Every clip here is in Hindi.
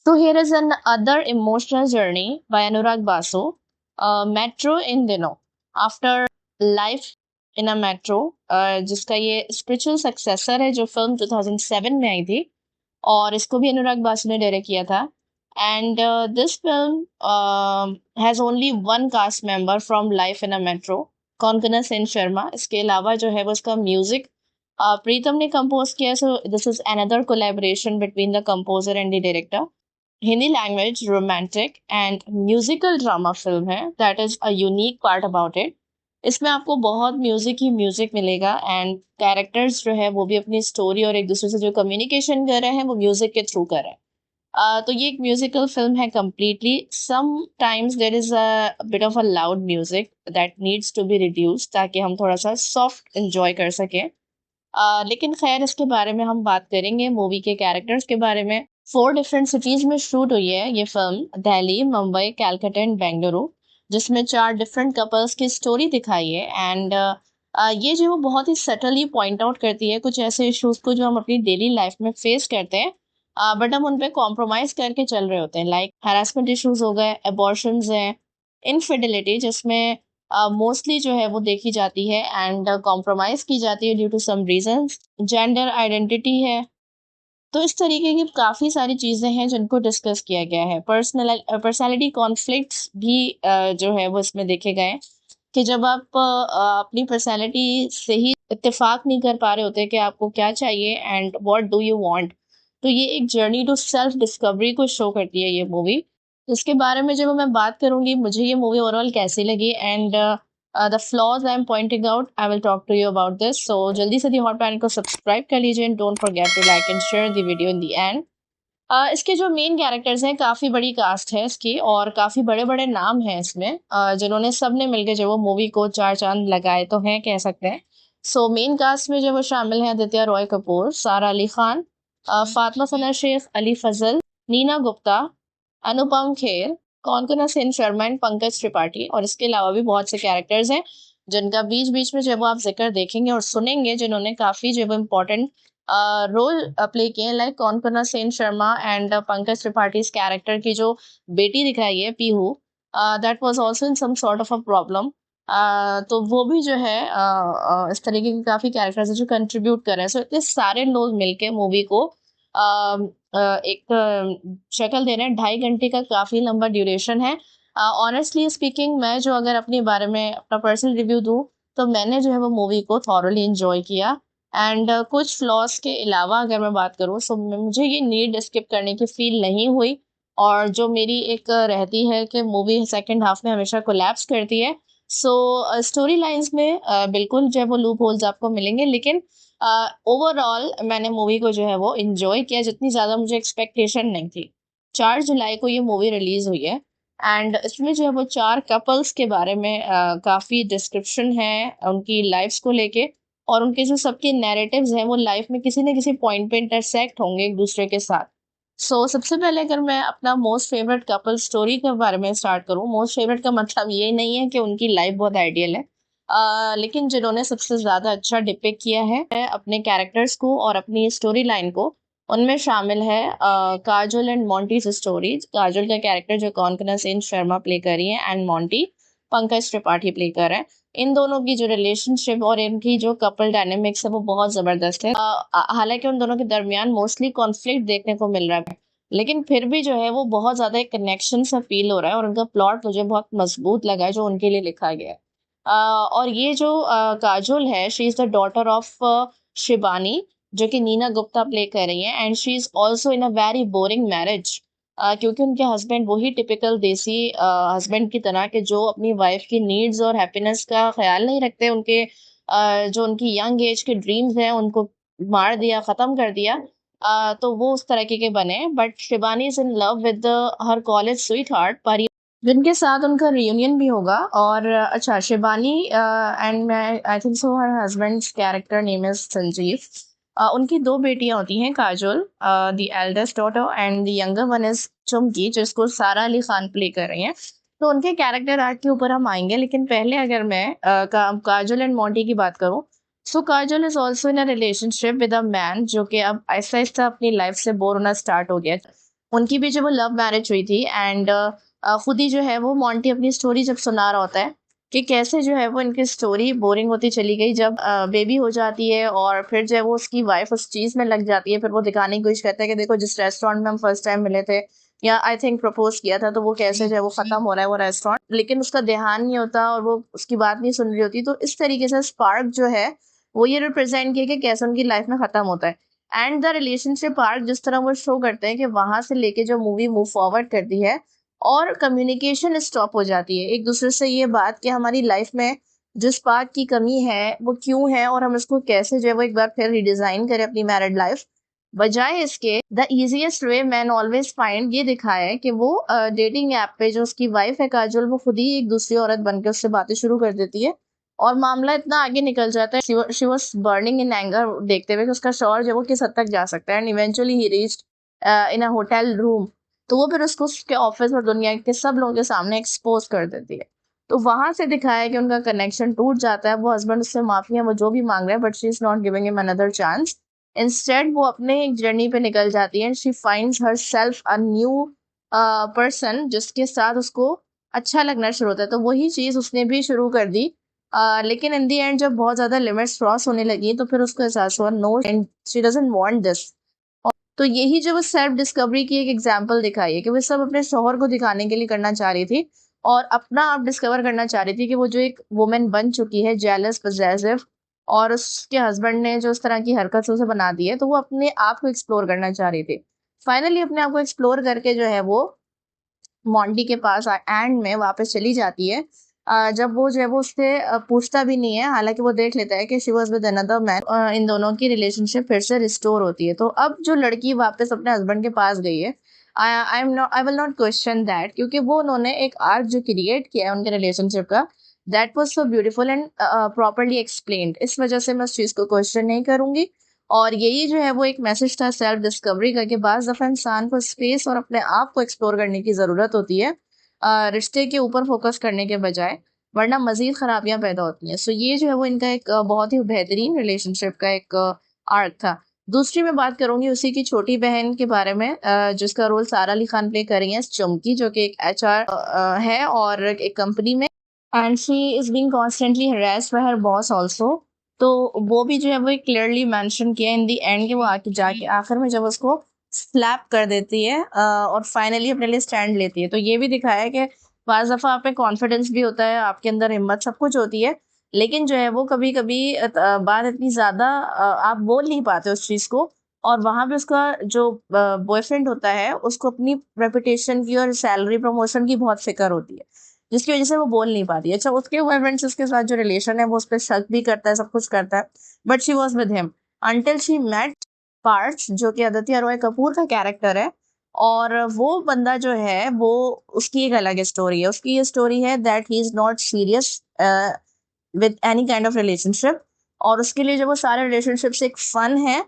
So here is an other emotional journey by Anurag Basu, Metro in Dino. After Life in a Metro, जिसका ये स्पिरिचुअल सक्सेसर है जो फिल्म 2007 में आई थी और इसको भी अनुराग बासु ने डायरेक्ट किया था. And this film has only one cast member from life in a metro, Konkona Sen Sharma. इसके अलावा जो है वो उसका म्यूजिक प्रीतम ने कंपोज किया. So this is another collaboration between the composer and the director. Hindi language romantic and musical drama film है. That is a unique part about it. इसमें आपको बहुत म्यूजिक ही म्यूजिक मिलेगा एंड कैरेक्टर्स जो है वो भी अपनी स्टोरी और एक दूसरे से जो कम्युनिकेशन कर रहे हैं वो म्यूजिक के थ्रू कर रहे हैं. तो ये एक म्यूजिकल फिल्म है completely. Sometimes there is a bit of a loud music that needs to be reduce ताकि हम थोड़ा सा सॉफ्ट इंजॉय कर सकें. लेकिन खैर इसके बारे में हम बात करेंगे मूवी के कैरेक्टर्स के बारे में. 4 डिफरेंट सिटीज में शूट हुई है ये फिल्म, दिल्ली, मुंबई, कैलकाटा एंड बेंगलुरु, जिसमें 4 डिफरेंट कपल्स की स्टोरी दिखाई है. एंड ये जो वो बहुत ही सटली पॉइंट आउट करती है कुछ ऐसे इश्यूज को जो हम अपनी डेली लाइफ में फेस करते हैं, बट हम उन पे कॉम्प्रोमाइज करके चल रहे होते हैं. लाइक हरासमेंट इश्यूज हो गए, अबॉर्शंस हैं, इनफिडिलिटी जिसमें मोस्टली जो है वो देखी जाती है एंड कॉम्प्रोमाइज की जाती है due to some reasons, gender identity है. तो इस तरीके की काफ़ी सारी चीज़ें हैं जिनको डिस्कस किया गया है. पर्सनालिटी कॉन्फ्लिक्ट्स भी जो है वो इसमें देखे गए हैं कि जब आप अपनी पर्सनालिटी से ही इत्तेफाक नहीं कर पा रहे होते कि आपको क्या चाहिए and what do you want, तो ये एक जर्नी टू सेल्फ डिस्कवरी को शो करती है ये मूवी. इसके बारे में जब मैं बात करूंगी मुझे ये मूवी ओवरऑल कैसी लगी and the flaws I am pointing out, I will talk to you about this. So जल्दी से दी हॉट पैन को सब्सक्राइब कर लीजिए and don't forget to like and share the video in the end. इसके जो मेन कैरेक्टर्स हैं काफ़ी बड़ी कास्ट है इसकी और काफ़ी बड़े बड़े नाम हैं इसमें, जिन्होंने सबने मिलकर जो वो मूवी को चार चांद लगाए तो हैं कह सकते हैं. सो मेन कास्ट में जो वो शामिल हैं आदित्य रॉय कपूर, सारा अली खान, फातिमा सना शेख, अली फजल, नीना गुप्ता, अनुपम खेर, कौनकना सेन शर्मा एंड पंकज त्रिपाठी. और इसके अलावा भी बहुत से कैरेक्टर्स हैं जिनका बीच बीच में जब आप जिक्र देखेंगे और सुनेंगे जिन्होंने काफ़ी जब इम्पोर्टेंट रोल प्ले किए. Like Konkona Sen Sharma and Pankaj Tripathi character की जो बेटी दिखाई है Pihu, that was also in some sort of a problem. तो वो भी जो है इस तरीके के काफ़ी कैरेक्टर्स हैं जो कंट्रीब्यूट कर रहे हैं. सो इतने सारे लोग मिलके मूवी को एक शक्ल दे रहे हैं. 2.5 घंटे का काफ़ी लंबा ड्यूरेशन है. ऑनेस्टली स्पीकिंग मैं जो अगर अपने बारे में अपना पर्सनल रिव्यू दूँ तो मैंने जो है वो मूवी को थॉरली इंजॉय किया. एंड कुछ फ्लॉज के अलावा अगर मैं बात करूँ सो मुझे ये नीड स्किप करने की फील नहीं हुई. और जो मेरी एक रहती है कि मूवी सेकंड हाफ में हमेशा कोलैप्स करती है. सो स्टोरी लाइंस में बिल्कुल जो है वो लूप होल्स आपको मिलेंगे, लेकिन ओवरऑल मैंने मूवी को जो है वो इंजॉय किया जितनी ज़्यादा मुझे एक्सपेक्टेशन नहीं थी. 4 जुलाई को ये मूवी रिलीज़ हुई है एंड इसमें जो है वो 4 कपल्स के बारे में काफ़ी डिस्क्रिप्शन है उनकी लाइफ्स को लेके. और उनके जो सबके नैरेटिव्स हैं वो लाइफ में किसी न किसी पॉइंट पे इंटरसेक्ट होंगे एक दूसरे के साथ. सो सबसे पहले अगर मैं अपना मोस्ट फेवरेट कपल स्टोरी के बारे में स्टार्ट करूँ, मोस्ट फेवरेट का मतलब ये नहीं है कि उनकी लाइफ बहुत आइडियल है, लेकिन जिन्होंने सबसे ज़्यादा अच्छा डिपिक्ट किया है अपने कैरेक्टर्स को और अपनी स्टोरी लाइन को, उनमें शामिल है Kajol and Monty stories. Kajol का कैरेक्टर जो कौनकना सेन शर्मा प्ले कर रही है and Monty Pankaj Tripathi play कर रहे हैं. इन दोनों की जो रिलेशनशिप और इनकी जो कपल डायनेमिक्स है वो बहुत ज़बरदस्त है. हालांकि उन दोनों के दरमियान मोस्टली कॉन्फ्लिक्ट देखने को मिल रहा है, लेकिन फिर भी जो है वो बहुत ज़्यादा एक कनेक्शन सा फील हो रहा है और उनका प्लॉट मुझे बहुत मजबूत लगा है जो उनके लिए लिखा गया है. और ये जो काजोल है, she is the daughter of Shibani जो कि नीना गुप्ता प्ले कर रही हैं and she is also in a very boring marriage, क्योंकि उनके हस्बैंड वही टिपिकल देसी हस्बैंड की तरह के जो अपनी वाइफ की नीड्स और हैप्पीनेस का ख्याल नहीं रखते. उनके जो उनकी यंग एज के ड्रीम्स हैं उनको मार दिया, ख़त्म कर दिया. तो वो उस तरह के बने. But Shibani is in love with her college sweet heart पर, जिनके साथ उनका रियूनियन भी होगा. और अच्छा, शिबानी एंड मैं I think so her husband's character name is Sanjeev. उनकी 2 बेटियां होती हैं, Kajol the eldest daughter and the younger one is Chumki जिसको सारा अली खान प्ले कर रही हैं. तो उनके कैरेक्टर आर्ट के ऊपर हम आएंगे, लेकिन पहले अगर मैं काजोल एंड मोंटी की बात करूं, so Kajol is also in a relationship with a man जो कि अब आहिस्ता आहिस्ता अपनी लाइफ से बोर होना स्टार्ट हो गया. उनकी भी जो वो लव मैरिज हुई थी एंड खुद ही जो है वो मोंटी अपनी स्टोरी जब सुना रहा होता है कि कैसे जो है वो इनकी स्टोरी बोरिंग होती चली गई जब बेबी हो जाती है और फिर जो है वो उसकी वाइफ उस चीज में लग जाती है। फिर वो दिखाने की कोशिश करता है कि देखो जिस रेस्टोरेंट में हम फर्स्ट टाइम मिले थे या आई थिंक प्रपोज किया था तो वो कैसे जो है वो खत्म हो रहा है वो रेस्टोरेंट, लेकिन उसका ध्यान नहीं होता और वो उसकी बात नहीं सुन रही होती। तो इस तरीके से स्पार्क जो है वो ये रिप्रेजेंट किया कि कैसे उनकी लाइफ में खत्म होता है। एंड द रिलेशनशिप आर्क जिस तरह वो शो करते हैं कि वहां से लेके जो मूवी मूव फॉरवर्ड करती है और कम्युनिकेशन स्टॉप हो जाती है एक दूसरे से, ये बात कि हमारी लाइफ में जिस बात की कमी है वो क्यों है और हम इसको कैसे जो है वो एक बार फिर रिडिजाइन करें अपनी मैरिड लाइफ। बजाय इसके the easiest way man always find ये दिखाया है कि वो डेटिंग ऐप पे जो उसकी वाइफ है काजोल वो खुद ही एक दूसरी औरत बनकर उससे बातें शुरू कर देती है और मामला इतना आगे निकल जाता है। She was burning in anger देखते हुए कि उसका शौहर जो है वो किस हद तक जा सकता है and eventually he reached in a hotel room. तो वो फिर उसको उसके ऑफिस और दुनिया के सब लोगों के सामने एक्सपोज कर देती है। तो वहां से दिखाया है कि उनका कनेक्शन टूट जाता है। वो हस्बैंड उससे माफी है वो जो भी मांग रहा है but she is not giving him another chance. Instead वो अपने एक जर्नी पे निकल जाती है and she finds her self a new person जिसके साथ उसको अच्छा लगना शुरू होता है। तो वही चीज उसने भी शुरू कर दी। लेकिन इन दी एंड जब बहुत ज्यादा लिमिट्स क्रॉस होने लगी तो फिर उसको एहसास हुआ no and she doesn't want this. तो यही जो वो सेल्फ डिस्कवरी की एक एग्जांपल दिखाई है कि वो सब अपने शौहर को दिखाने के लिए करना चाह रही थी और अपना आप डिस्कवर करना चाह रही थी कि वो जो एक वुमेन बन चुकी है जेलस पजेसिव और उसके हस्बैंड ने जो उस तरह की हरकत उसे बना दी है तो वो अपने आप को एक्सप्लोर करना चाह रही थी। फाइनली अपने आप को एक्सप्लोर करके जो है वो मॉन्टी के पास एंड में वापस चली जाती है। जब वो जो है वो उससे पूछता भी नहीं है, हालांकि वो देख लेता है कि she was with another man. इन दोनों की रिलेशनशिप फिर से रिस्टोर होती है। तो अब जो लड़की वापस अपने हस्बैंड के पास गई है I will not question that क्योंकि वो उन्होंने एक आर्क जो क्रिएट किया है उनके रिलेशनशिप का that was so beautiful and properly explained. इस वजह से मैं उस चीज को क्वेश्चन नहीं करूंगी। और यही जो है वो एक मैसेज था सेल्फ डिस्कवरी का कि बाज दफा इंसान को स्पेस और अपने आप को एक्सप्लोर करने की ज़रूरत होती है रिश्ते के ऊपर फोकस करने के बजाय, वरना मजीद खराबियां पैदा होती हैं। सो ये जो है वो इनका एक बहुत ही बेहतरीन रिलेशनशिप का एक आर्क था। दूसरी मैं बात करूंगी उसी की छोटी बहन के बारे में जिसका रोल सारा अली खान प्ले कर रही है चुमकी, जो कि एक एचआर है और एक कंपनी में and she is being constantly harassed bye her boss also. तो वो भी जो है वो क्लियरली मेंशन किया इन दी एंड कि वो आके जाके आखिर में जब उसको स्लैप कर देती है और फाइनली अपने लिए स्टैंड लेती है। तो ये भी दिखाया है कि बाज़ दफ़ा आप में कॉन्फिडेंस भी होता है, आपके अंदर हिम्मत सब कुछ होती है, लेकिन जो है वो कभी कभी बात इतनी ज़्यादा आप बोल नहीं पाते उस चीज़ को और वहाँ पे उसका जो बॉयफ्रेंड होता है उसको अपनी रेपुटेशन की और सैलरी प्रमोशन की बहुत फिक्र होती है जिसकी वजह से वो बोल नहीं पाती। अच्छा, उसके बॉयफ्रेंड से उसके साथ जो रिलेशन है वो उस पर शक भी करता है, सब कुछ करता है, but she was with him until she met Parth जो कि आदित्य रॉय कपूर का कैरेक्टर है। और वो बंदा जो है वो उसकी एक अलग स्टोरी है। उसकी ये स्टोरी है that he is not serious with any kind of relationship और उसके लिए जो वो सारे रिलेशनशिप्स एक फन है।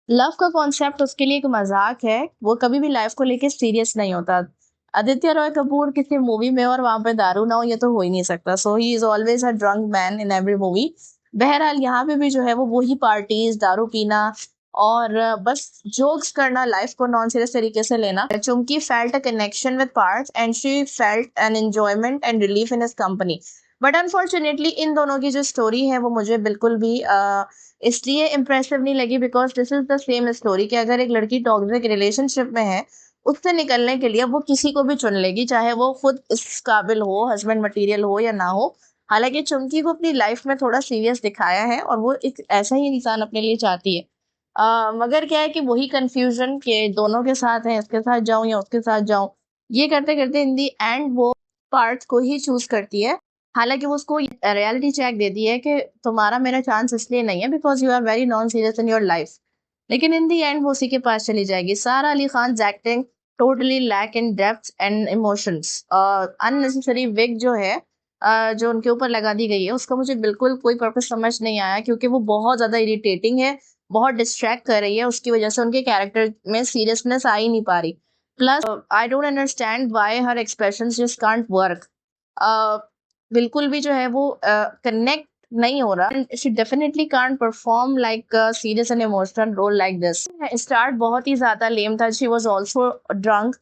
लव का कॉन्सेप्ट उसके लिए एक मजाक है, वो कभी भी लाइफ को लेके सीरियस नहीं होता। आदित्य रॉय कपूर किसी मूवी में और वहां पे दारू ना हो ये तो हो ही नहीं सकता। So he is always a drunk man in every movie. बहरहाल यहाँ पे भी जो है वो वही पार्टीज, दारू पीना और बस जोक्स करना, लाइफ को नॉन सीरियस तरीके से लेना। Chumki felt a connection with parts and she felt an enjoyment and relief in his company. But unfortunately इन दोनों की जो स्टोरी है वो मुझे बिल्कुल भी इसलिए इम्प्रेसिव नहीं लगी because this is the same story कि अगर एक लड़की टॉक्सिक रिलेशनशिप में है उससे निकलने के लिए वो किसी को भी चुन लेगी, चाहे वो खुद इस काबिल हो, हस्बैंड मटेरियल हो या ना हो। हालांकि चुमकी को अपनी लाइफ में थोड़ा सीरियस दिखाया है और वो एक ऐसा ही इंसान अपने लिए चाहती है। मगर क्या है कि वही कंफ्यूजन के दोनों के साथ है, इसके साथ जाऊं या उसके साथ जाऊं, ये करते करते इन दी एंड वो पार्ट्स को ही चूज करती है। हालांकि वो उसको रियलिटी चेक देती है कि तुम्हारा मेरा चांस इसलिए नहीं है because you are very non serious in your life. लेकिन इन दी एंड वो उसी के पास चली जाएगी। सारा Ali Khan acting totally lack in depth and emotions. Unnecessary wig जो है जो उनके ऊपर लगा दी गई है उसका मुझे बिल्कुल कोई पर्पस समझ नहीं आया क्योंकि वो बहुत ज्यादा इरिटेटिंग है, बहुत डिस्ट्रैक्ट कर रही है। उसकी वजह से उनके कैरेक्टर में सीरियसनेस आ ही नहीं पा रही। Plus I don't understand why her expressions just can't work. बिल्कुल भी जो है वो कनेक्ट नहीं हो रहा, she definitely can't perform like serious and emotional role like this. Start बहुत ही ज्यादा लेम था, शी वाज आल्सो ड्रंक,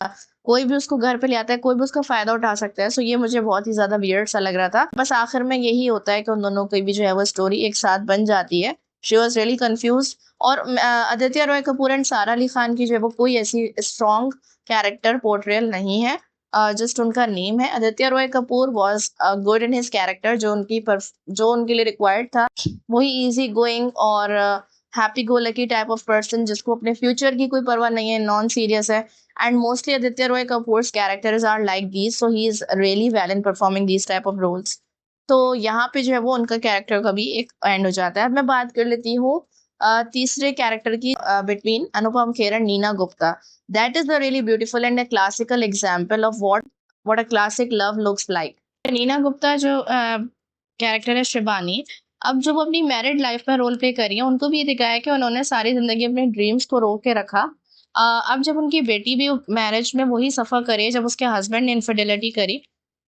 कोई भी उसको घर पे ले आता है, कोई भी उसका फायदा उठा सकता है, सो ये मुझे बहुत ही ज्यादा वियर्ड सा लग रहा था। बस आखिर में यही होता है कि उन दोनों की भी जो है वो स्टोरी एक साथ बन जाती है। She was really confuse. और आदित्य रॉय कपूर एंड सारा अली खान की जो है वो कोई ऐसी स्ट्रॉन्ग कैरेक्टर पोर्ट्रेयल नहीं है, जस्ट उनका नेम है। Aditya Roy Kapur was good in his character, जो उनके लिए रिक्वायर्ड था, वही इजी गोइंग और happy go lucky type of person जिसको अपने फ्यूचर की कोई परवाह नहीं है, नॉन सीरियस है। And mostly Aditya Roy Kapur's characters are like these, so he is really well in performing these type of roles. तो यहाँ पे जो है वो उनका कैरेक्टर का भी एक एंड हो जाता है। अब मैं बात कर लेती हूँ तीसरे कैरेक्टर की, between Anupam Kher and Neena Gupta. That is the really beautiful and a classical example of what a classic love looks like. Neena Gupta जो कैरेक्टर है शिबानी, अब जब वो अपनी मैरिड लाइफ में रोल प्ले कर रही है, उनको भी ये दिखाया कि उन्होंने सारी जिंदगी अपने ड्रीम्स को रोक के रखा। अब जब उनकी बेटी भी मैरिज में वही सफर करे, जब उसके हस्बैंड ने इनफिडेलिटी करी,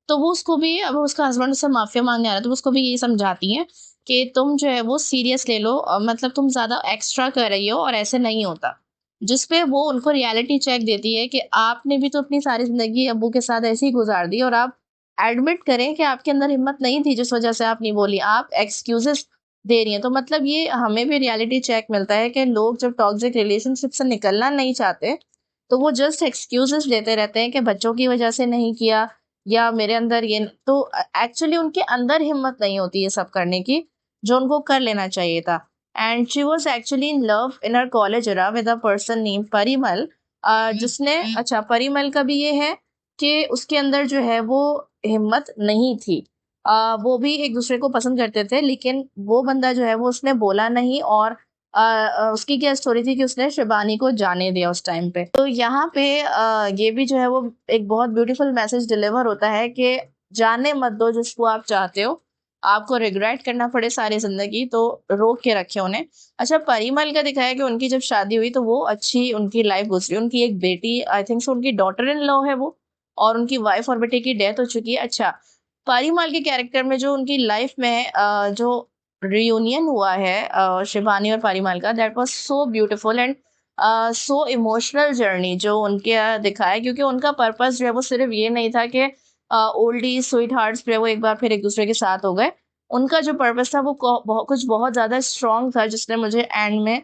तो वो उसको भी, अब उसका हस्बैंड उससे माफिया मांगने आ रहा है, तो उसको भी यही समझाती है कि तुम जो है वो सीरियस ले लो, मतलब तुम ज्यादा एक्स्ट्रा कर रही हो और ऐसे नहीं होता। जिसपे वो उनको रियलिटी चेक देती है कि आपने भी तो अपनी सारी जिंदगी अब्बू के साथ ऐसे ही गुजार दी, और आप एडमिट करें कि आपके अंदर हिम्मत नहीं थी जिस वजह से आप नहीं बोली, आप एक्सक्यूजेस दे रही हैं। तो मतलब ये हमें भी रियलिटी चेक मिलता है कि लोग जब टॉक्सिक रिलेशनशिप से निकलना नहीं चाहते, तो वो जस्ट एक्सक्यूजेस देते रहते हैं कि बच्चों की वजह से नहीं किया, या मेरे अंदर ये, तो एक्चुअली उनके अंदर हिम्मत नहीं होती ये सब करने की, जो उनको कर लेना चाहिए था। And she was actually in love in her college era with a person name Parimal, जिसने, अच्छा परिमल का भी ये है कि उसके अंदर जो है वो हिम्मत नहीं थी। वो भी एक दूसरे को पसंद करते थे, लेकिन वो बंदा जो है वो उसने बोला नहीं, और उसकी क्या स्टोरी थी कि उसने शिबानी को जाने दिया उस टाइम पे। तो यहाँ पे ये भी जो है वो एक बहुत ब्यूटीफुल मैसेज डिलीवर होता है कि जाने मत दो जिसको आप चाहते हो, आपको रिग्रेट करना पड़े सारी जिंदगी तो रोक के रखे उन्हें। अच्छा, परिमल का दिखाया कि उनकी जब शादी हुई तो वो अच्छी उनकी लाइफ गुजरी, उनकी एक बेटी, आई थिंक सो उनकी डॉटर इन लॉ है वो, और उनकी वाइफ और बेटे की डेथ हो चुकी है। अच्छा, परिमल के कैरेक्टर में जो उनकी लाइफ में जो रियूनियन हुआ है शिवानी और परिमल का, that was so beautiful and so emotional journey जो उनके दिखाया, क्योंकि उनका पर्पस जो है वो सिर्फ ये नहीं था कि ओल्डी स्वीट हार्ट्स जो है वो एक बार फिर एक दूसरे के साथ हो गए। उनका जो पर्पस था वो कुछ बहुत ज्यादा स्ट्रॉन्ग था, जिसने मुझे एंड में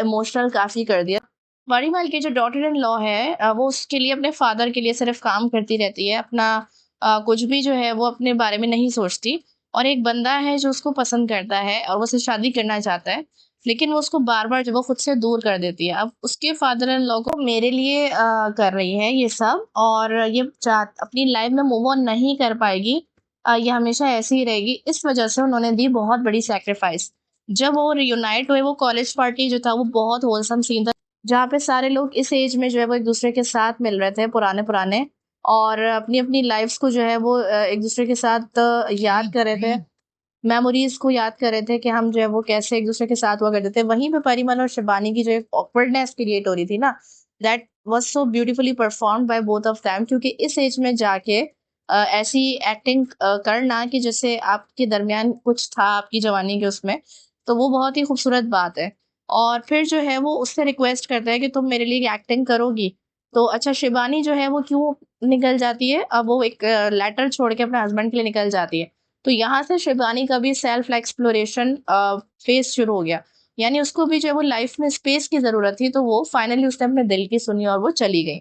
इमोशनल काफी कर दिया। परिमल की जो डॉटर इन लॉ है, वो उसके लिए, अपने फादर के लिए सिर्फ काम करती रहती है, अपना कुछ भी जो है वो अपने बारे में नहीं सोचती। और एक बंदा है जो उसको पसंद करता है और वो उससे शादी करना चाहता है, लेकिन वो उसको बार बार जो वो खुद से दूर कर देती है। अब उसके फादर इन लॉ को मेरे लिए कर रही है ये सब, और ये अपनी लाइफ में मूव ऑन नहीं कर पाएगी, ये हमेशा ऐसी ही रहेगी। इस वजह से उन्होंने दी बहुत बड़ी सेक्रीफाइस। जब वो रियूनाइट हुए, वो कॉलेज पार्टी जो था वो बहुत होलसम सीन था, जहाँ पे सारे लोग इस एज में जो है वो एक दूसरे के साथ मिल रहे थे, पुराने पुराने, और अपनी अपनी लाइफ्स को जो है वो एक दूसरे के साथ याद कर रहे थे, मेमोरीज को याद कर रहे थे कि हम जो है वो कैसे एक दूसरे के साथ हुआ करते थे। वहीं पे परिमल और शिबानी की जो एक ऑकवर्डनेस क्रिएट हो रही थी ना, that was so beautifully performed by both of them, क्योंकि इस एज में जाके ऐसी एक्टिंग करना कि जैसे आपके दरमियान कुछ था आपकी जवानी के उसमें, तो वो बहुत ही खूबसूरत बात है। और फिर जो है वो उससे रिक्वेस्ट करता है कि तुम मेरे लिए एक्टिंग करोगी। तो अच्छा, शिबानी जो है वो क्यों निकल जाती है, अब वो एक लेटर छोड़ के अपने हस्बैंड के लिए निकल जाती है। तो यहाँ से शिबानी का भी सेल्फ एक्सप्लोरेशन फेज शुरू हो गया, यानी उसको भी जो है वो लाइफ में स्पेस की जरूरत थी, तो वो फाइनली उसने अपने दिल की सुनी और वो चली गई।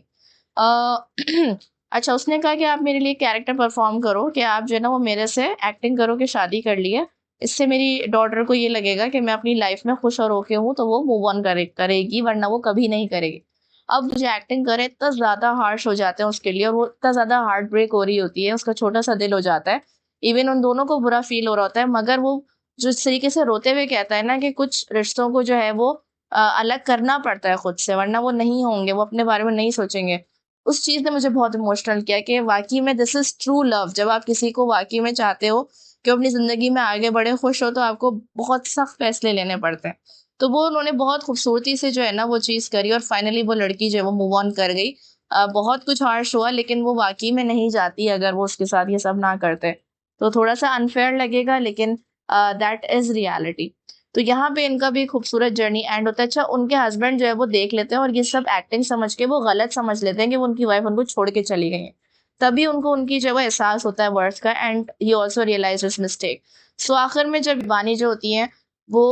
अच्छा, उसने कहा कि आप मेरे लिए कैरेक्टर परफॉर्म करो, कि आप जो है ना वो मेरे से एक्टिंग करो कि शादी कर लिए, इससे मेरी डॉटर को ये लगेगा कि मैं अपनी लाइफ में खुश और ओके हूँ, तो वो मूव ऑन करेगी, वरना वो कभी नहीं करेगी। अब मुझे एक्टिंग करे इतना ज्यादा हार्श हो जाते हैं उसके लिए, और वो इतना ज्यादा हार्ट ब्रेक हो रही होती है, उसका छोटा सा दिल हो जाता है, इवन उन दोनों को बुरा फील हो रहा होता है, मगर वो जो इस तरीके से रोते हुए कहता है ना कि कुछ रिश्तों को जो है वो अलग करना पड़ता है खुद से, वरना वो नहीं होंगे, वो अपने बारे में नहीं सोचेंगे। उस चीज ने मुझे बहुत इमोशनल किया कि वाकई में दिस इज ट्रू लव। जब आप किसी को वाकई में चाहते हो कि वो अपनी जिंदगी में आगे बढ़े, खुश हो, तो आपको बहुत सख्त फैसले लेने पड़ते हैं। तो वो उन्होंने बहुत खूबसूरती से जो है ना वो चीज करी, और फाइनली वो लड़की जो है वो मूव ऑन कर गई। बहुत कुछ हार्श हुआ, लेकिन वो वाकई में नहीं जाती अगर वो उसके साथ ये सब ना करते। तो थोड़ा सा अनफेयर लगेगा, लेकिन दैट इज रियलिटी। तो यहाँ पे इनका भी खूबसूरत जर्नी एंड होता है। अच्छा, उनके हस्बैंड जो है वो देख लेते हैं और ये सब एक्टिंग समझ के वो गलत समझ लेते हैं कि वो उनकी वाइफ उनको छोड़ के चली गई है। तभी उनको उनकी जो है वो एहसास होता है वर्थ का and he also realize his mistake. So आखिर में जब वानी जो होती हैं वो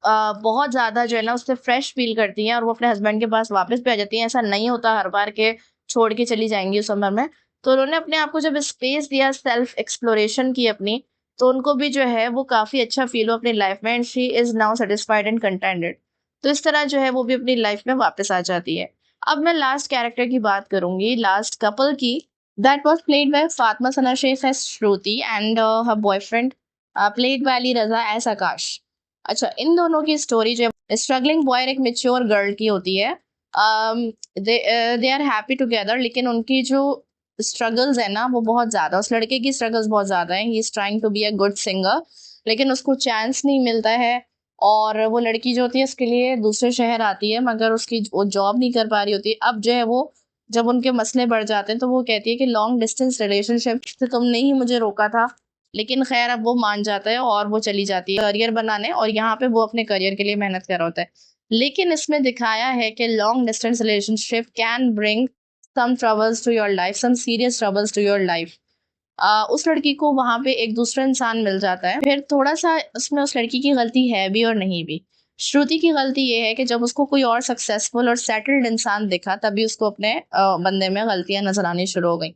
बहुत ज़्यादा जो है ना उससे फ्रेश फील करती हैं और वो अपने हस्बैंड के पास वापस भी आ जाती हैं। ऐसा नहीं होता हर बार के छोड़ के चली जाएंगी उस उम्र में। तो उन्होंने अपने आप को जब स्पेस दिया, सेल्फ एक्सप्लोरेशन की अपनी, तो उनको भी जो है वो काफ़ी अच्छा फील हुआ अपनी लाइफ में and she is now satisfied and contented. तो इस तरह जो है वो भी अपनी लाइफ में वापस आ जाती है। अब मैं लास्ट कैरेक्टर की बात करूंगी, लास्ट कपल की। That was played by Fatima Sana Shaikh as Shruti and her boyfriend played by Ali Raza as Akash. अच्छा, इन दोनों की स्टोरी जो है स्ट्रगलिंग बॉय और एक मेच्योर गर्ल की होती है। दे आर हैप्पी टुगेदर, लेकिन उनकी जो स्ट्रगल्स है ना वो बहुत ज़्यादा, उस लड़के की स्ट्रगल्स बहुत ज़्यादा हैं। He is trying to be a good singer, लेकिन उसको चांस नहीं मिलता है। और वो लड़की जो होती है इसके लिए दूसरे शहर आती है, मगर उसकी वो जॉब नहीं कर पा रही होती। अब जो है वो जब उनके मसले बढ़ जाते हैं तो वो कहती है कि लॉन्ग डिस्टेंस रिलेशनशिप से तुमने ही मुझे रोका था। लेकिन खैर अब वो मान जाता है और वो चली जाती है करियर बनाने, और यहाँ पे वो अपने करियर के लिए मेहनत कर रहा होता है। लेकिन इसमें दिखाया है कि long distance relationship can bring some troubles to your life, some serious troubles to your life। उस लड़की को वहां पे एक दूसरा इंसान मिल जाता है। फिर थोड़ा सा उसमें उस लड़की की गलती है भी और नहीं भी। श्रुति की गलती ये है कि जब उसको कोई और सक्सेसफुल और सेटल्ड इंसान दिखा तभी उसको अपने बंदे में गलतियां नजर आनी शुरू हो गई।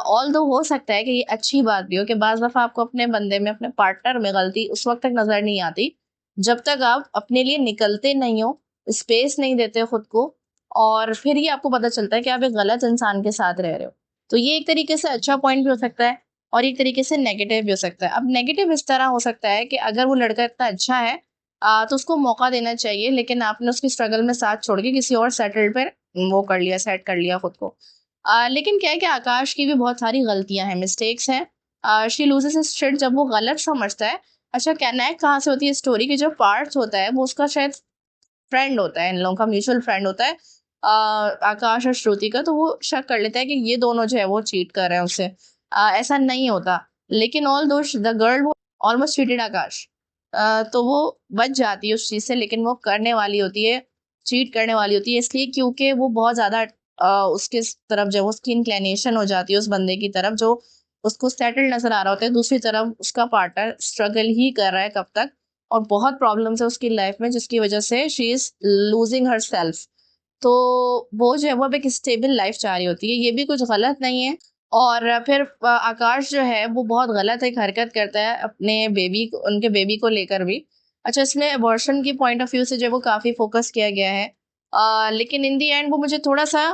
ऑल दो हो सकता है कि ये अच्छी बात भी हो कि बाज दफा आपको अपने बंदे में, अपने पार्टनर में गलती उस वक्त तक नजर नहीं आती जब तक आप अपने लिए निकलते नहीं हो, स्पेस नहीं देते खुद को, और फिर ही आपको पता चलता है कि आप एक गलत इंसान के साथ रह रहे हो। तो ये एक तरीके से अच्छा पॉइंट भी हो सकता है और एक तरीके से नेगेटिव भी हो सकता है। अब नेगेटिव इस तरह हो सकता है कि अगर वो लड़का इतना अच्छा है तो उसको मौका देना चाहिए, लेकिन आपने उसकी स्ट्रगल में साथ छोड़ के किसी और सेटल्ड पर वो कर लिया, सेट कर लिया खुद को। लेकिन क्या है कि आकाश की भी बहुत सारी गलतियां हैं, मिस्टेक्स हैं। शी लूजेस हिज शिट जब वो गलत समझता है। अच्छा, कनेक्ट कहाँ से होती है स्टोरी की, जो पार्ट्स होता है वो उसका शायद फ्रेंड होता है, इन लोगों का म्यूचुअल फ्रेंड होता है आकाश और श्रुति का। तो वो शक कर लेता है कि ये दोनों जो है वो चीट कर रहे हैं उससे। ऐसा नहीं होता, लेकिन ऑल दो द गर्ल वो ऑलमोस्ट चीटेड आकाश। तो वो बच जाती है उस चीज से, लेकिन वो करने वाली होती है, चीट करने वाली होती है, इसलिए क्योंकि वो बहुत ज्यादा उसके तरफ जो उसकी इंक्लिनेशन हो जाती है उस बंदे की तरफ जो उसको सेटल नजर आ रहा होता है। दूसरी तरफ उसका पार्टनर स्ट्रगल ही कर रहा है कब तक, और बहुत प्रॉब्लम्स है उसकी लाइफ में जिसकी वजह से she is losing her self. तो वो जो है वो अब एक स्टेबल लाइफ चाह रही होती है, ये भी कुछ गलत नहीं है। और फिर आकाश जो है वो बहुत गलत एक हरकत करता है अपने बेबी को, उनके बेबी को लेकर भी। अच्छा, इसमें अबॉर्शन की पॉइंट ऑफ व्यू से जो है वो काफ़ी फोकस किया गया है। लेकिन इन दी एंड वो मुझे थोड़ा सा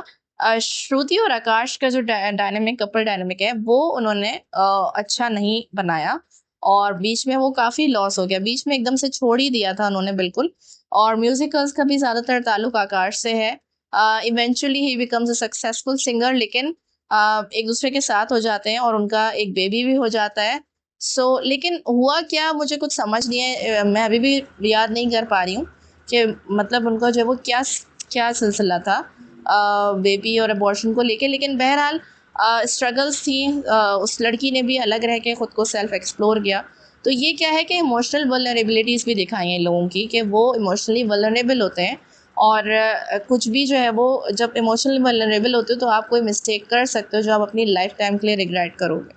श्रुति और आकाश का जो डायनेमिक, कपल डायनेमिक है, वो उन्होंने अच्छा नहीं बनाया, और बीच में वो काफ़ी लॉस हो गया, बीच में एकदम से छोड़ ही दिया था उन्होंने बिल्कुल। और म्यूजिकल्स का भी ज़्यादातर ताल्लुक आकाश से है। Eventually he becomes a successful singer, लेकिन एक दूसरे के साथ हो जाते हैं और उनका एक बेबी भी हो जाता है। लेकिन हुआ क्या मुझे कुछ समझ नहीं है, मैं अभी भी याद नहीं कर पा रही हूँ कि मतलब उनका जो है वो क्या क्या सिलसिला था बेबी और अबॉर्शन को लेके। लेकिन बहरहाल स्ट्रगल्स थी, उस लड़की ने भी अलग रह के खुद को सेल्फ एक्सप्लोर किया। तो ये क्या है कि इमोशनल वल्नरेबिलिटीज़ भी दिखाई हैं लोगों की, कि वो इमोशनली वल्नरेबल होते हैं, और कुछ भी जो है वो जब इमोशनली वल्नरेबल होते हो तो आप कोई मिस्टेक कर सकते हो जो आप अपनी लाइफ टाइम के लिए रिग्रेट करोगे।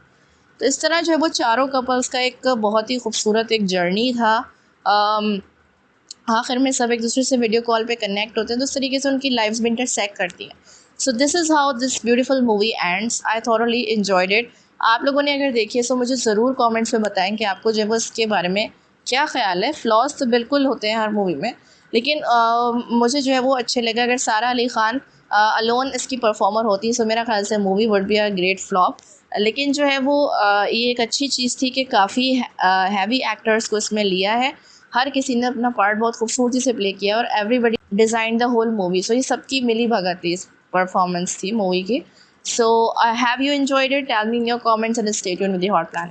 तो इस तरह जो है वो चारों कपल्स का एक बहुत ही खूबसूरत एक जर्नी था। आखिर में सब एक दूसरे से वीडियो कॉल पे कनेक्ट होते हैं, तो उस तरीके से उनकी लाइफ्स भी इंटरसेक्ट करती हैं। So this is how this beautiful movie ends. I thoroughly enjoyed it. आप लोगों ने अगर देखी है तो मुझे ज़रूर कमेंट्स में बताएं कि आपको जो है वो इसके बारे में क्या ख्याल है। फ्लॉज तो बिल्कुल होते हैं हर मूवी में, लेकिन मुझे जो है वो अच्छे लगे। अगर सारा अली खान अलोन इसकी परफॉर्मर होती सो मेरा ख्याल से movie would be a great flop. लेकिन जो है वो ये एक अच्छी चीज़ थी कि काफ़ी हैवी एक्टर्स को इसमें लिया है, हर किसी ने अपना पार्ट बहुत खूबसूरती से प्ले किया और everybody design the whole movie. So ये सबकी मिली भगत थी, इस परफॉर्मेंस थी मूवी की। So have you enjoyed it? Tell me in your comments and stay tuned with the Hot planet.